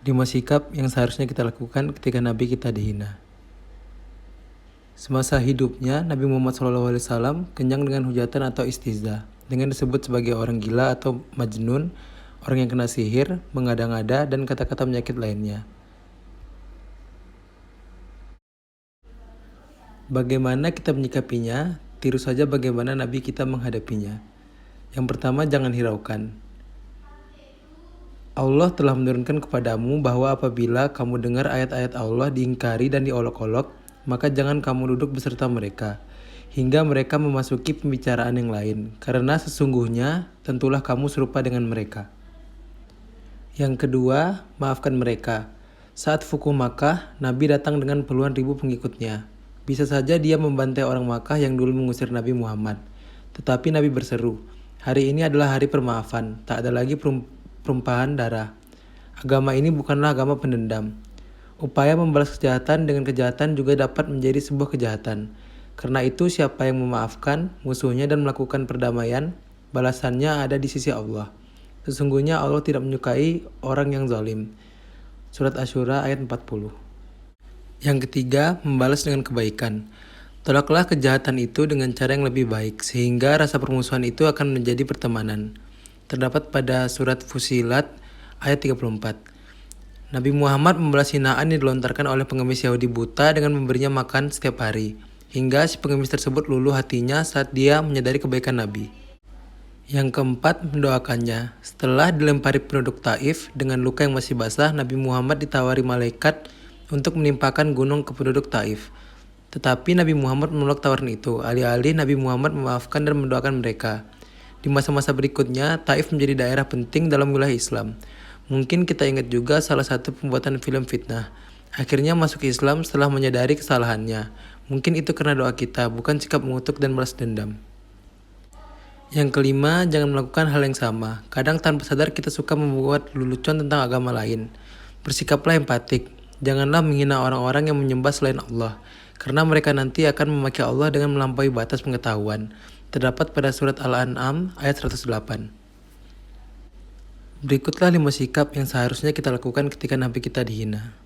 5 sikap yang seharusnya kita lakukan ketika Nabi kita dihina. Semasa hidupnya, Nabi Muhammad SAW kenyang dengan hujatan atau istihza, dengan disebut sebagai orang gila atau majnun, orang yang kena sihir, mengada-ngada, dan kata-kata penyakit lainnya. Bagaimana kita menyikapinya? Tiru saja bagaimana Nabi kita menghadapinya. Yang pertama, jangan hiraukan. Allah telah menurunkan kepadamu bahwa apabila kamu dengar ayat-ayat Allah diingkari dan diolok-olok, maka jangan kamu duduk beserta mereka, hingga mereka memasuki pembicaraan yang lain, karena sesungguhnya tentulah kamu serupa dengan mereka. Yang kedua, maafkan mereka. Saat Fuku Makkah, Nabi datang dengan puluhan ribu pengikutnya. Bisa saja dia membantai orang Makkah yang dulu mengusir Nabi Muhammad. Tetapi Nabi berseru, hari ini adalah hari permaafan, tak ada lagi perumpamaan darah. Agama ini bukanlah agama pendendam. Upaya membalas kejahatan dengan kejahatan juga dapat menjadi sebuah kejahatan. Karena itu siapa yang memaafkan musuhnya dan melakukan perdamaian, balasannya ada di sisi Allah. Sesungguhnya Allah tidak menyukai orang yang zalim. Surat Asy-Syura ayat 40. Yang ketiga, membalas dengan kebaikan. Tolaklah kejahatan itu dengan cara yang lebih baik, sehingga rasa permusuhan itu akan menjadi pertemanan. Terdapat pada surat Fussilat ayat 34. Nabi Muhammad membalas hinaan yang dilontarkan oleh pengemis Yahudi buta dengan memberinya makan setiap hari, hingga si pengemis tersebut luluh hatinya saat dia menyadari kebaikan Nabi. Yang keempat, mendoakannya. Setelah dilempari penduduk Taif dengan luka yang masih basah, Nabi Muhammad ditawari malaikat untuk menimpakan gunung ke penduduk Taif. Tetapi Nabi Muhammad menolak tawaran itu. Alih-alih Nabi Muhammad memaafkan dan mendoakan mereka. Di masa-masa berikutnya, Taif menjadi daerah penting dalam wilayah Islam. Mungkin kita ingat juga salah satu pembuatan film fitnah. Akhirnya masuk Islam setelah menyadari kesalahannya. Mungkin itu karena doa kita, bukan sikap mengutuk dan balas dendam. Yang kelima, jangan melakukan hal yang sama. Kadang tanpa sadar kita suka membuat lelucon tentang agama lain. Bersikaplah empatik. Janganlah menghina orang-orang yang menyembah selain Allah, karena mereka nanti akan memaki Allah dengan melampaui batas pengetahuan. Terdapat pada surat Al-An'am ayat 108. Berikutlah 5 sikap yang seharusnya kita lakukan ketika Nabi kita dihina.